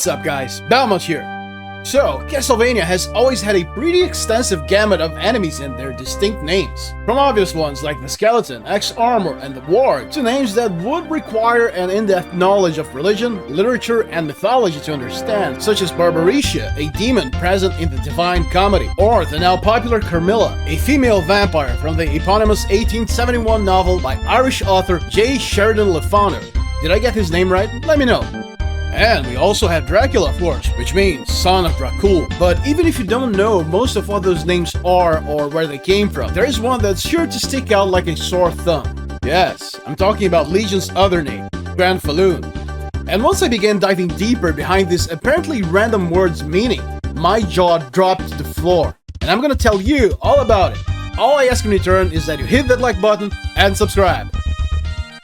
What's up guys, Belmont here. So, Castlevania has always had a pretty extensive gamut of enemies and their distinct names. From obvious ones like the Skeleton, X-Armor, and the Ward, to names that would require an in-depth knowledge of religion, literature, and mythology to understand, such as Barbarisha, a demon present in the Divine Comedy, or the now popular Carmilla, a female vampire from the eponymous 1871 novel by Irish author J. Sheridan Le Fanu. Did I get his name right? Let me know. And we also have Dracula, of course, which means son of Dracul. But even if you don't know most of what those names are or where they came from, there is one that's sure to stick out like a sore thumb. Yes, I'm talking about Legion's other name, Granfalloon. And once I began diving deeper behind this apparently random word's meaning, my jaw dropped to the floor. And I'm gonna tell you all about it. All I ask in return is that you hit that like button and subscribe.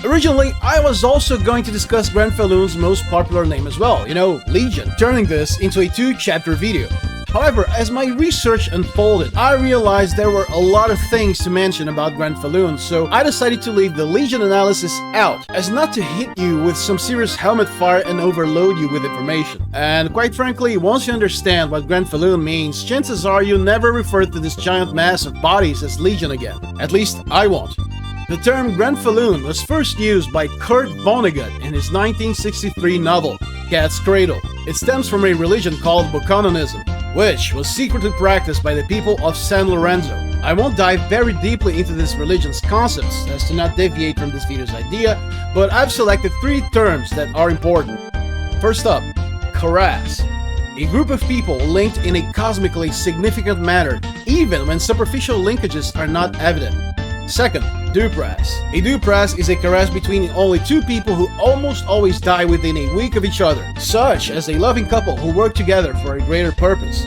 Originally, I was also going to discuss Granfalloon's most popular name as well, Legion, turning this into a 2-chapter video. However, as my research unfolded, I realized there were a lot of things to mention about Granfalloon, so I decided to leave the Legion analysis out, as not to hit you with some serious helmet fire and overload you with information. And quite frankly, once you understand what Granfalloon means, chances are you'll never refer to this giant mass of bodies as Legion again. At least, I won't. The term Granfalloon was first used by Kurt Vonnegut in his 1963 novel, Cat's Cradle. It stems from a religion called Bokononism, which was secretly practiced by the people of San Lorenzo. I won't dive very deeply into this religion's concepts as to not deviate from this video's idea, but I've selected 3 terms that are important. First up, Karas. A group of people linked in a cosmically significant manner, even when superficial linkages are not evident. Second, Dupras. A Dupras is a Karas between only 2 people who almost always die within a week of each other, such as a loving couple who work together for a greater purpose.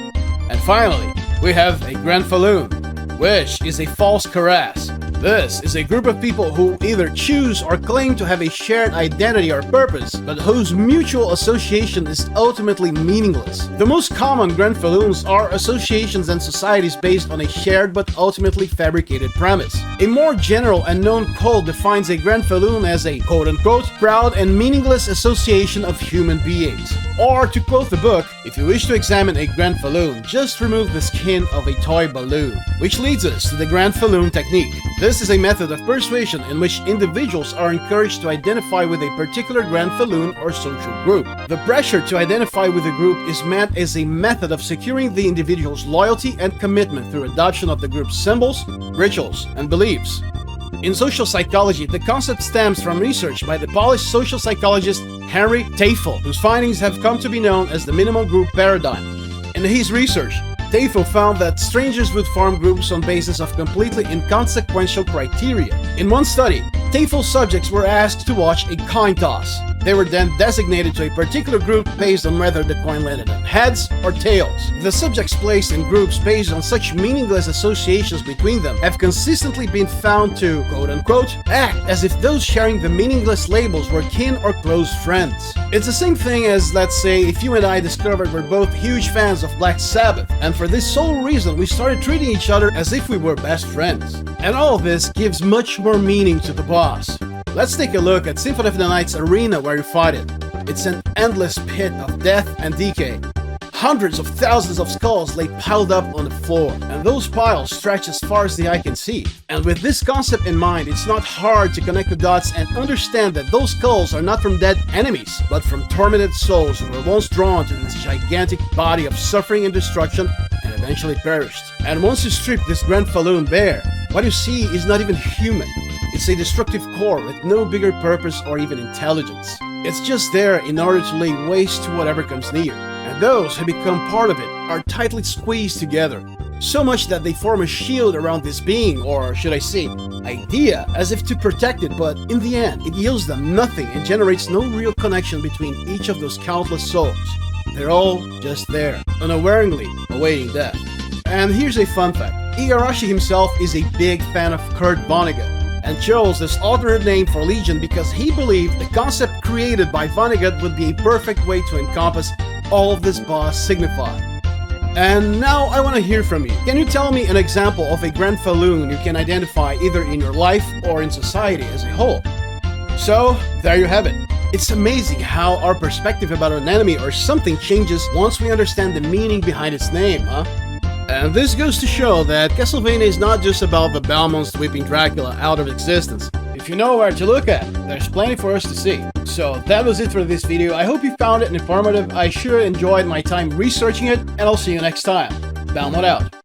And finally, we have a Granfalloon, which is a false Karas. This is a group of people who either choose or claim to have a shared identity or purpose, but whose mutual association is ultimately meaningless. The most common Granfalloons are associations and societies based on a shared but ultimately fabricated premise. A more general and known cult defines a Granfalloon as a quote-unquote proud and meaningless association of human beings. Or, to quote the book, if you wish to examine a Granfalloon, just remove the skin of a toy balloon. Which leads us to the Granfalloon technique. This is a method of persuasion in which individuals are encouraged to identify with a particular Granfalloon or social group. The pressure to identify with a group is meant as a method of securing the individual's loyalty and commitment through adoption of the group's symbols, rituals, and beliefs. In social psychology, the concept stems from research by the Polish social psychologist Henry Teifel, whose findings have come to be known as the minimal group paradigm. In his research, Teifel found that strangers would form groups on basis of completely inconsequential criteria. In one study, Teifel's subjects were asked to watch a coin toss. They were then designated to a particular group based on whether the coin landed on heads or tails. The subjects placed in groups based on such meaningless associations between them have consistently been found to, quote-unquote, act as if those sharing the meaningless labels were kin or close friends. It's the same thing as, let's say, if you and I discovered we're both huge fans of Black Sabbath, and for this sole reason we started treating each other as if we were best friends. And all of this gives much more meaning to the boss. Let's take a look at Symphony of the Night's arena where you fight it. It's an endless pit of death and decay. Hundreds of thousands of skulls lay piled up on the floor, and those piles stretch as far as the eye can see. And with this concept in mind, it's not hard to connect the dots and understand that those skulls are not from dead enemies, but from tormented souls who were once drawn to this gigantic body of suffering and destruction and eventually perished. And once you strip this Granfalloon bare, what you see is not even human. It's a destructive core with no bigger purpose or even intelligence. It's just there in order to lay waste to whatever comes near. And those who become part of it are tightly squeezed together, so much that they form a shield around this being, or should I say, idea, as if to protect it, but in the end, it yields them nothing and generates no real connection between each of those countless souls. They're all just there, unawareingly awaiting death. And here's a fun fact. Igarashi himself is a big fan of Kurt Vonnegut, and chose this alternate name for Legion because he believed the concept created by Vonnegut would be a perfect way to encompass all of this boss signified. And now I want to hear from you. Can you tell me an example of a Granfalloon you can identify either in your life or in society as a whole? So, there you have it. It's amazing how our perspective about an enemy or something changes once we understand the meaning behind its name, huh? And this goes to show that Castlevania is not just about the Belmonts whipping Dracula out of existence. If you know where to look at, there's plenty for us to see. So that was it for this video. I hope you found it informative. I sure enjoyed my time researching it, and I'll see you next time. Belmont out.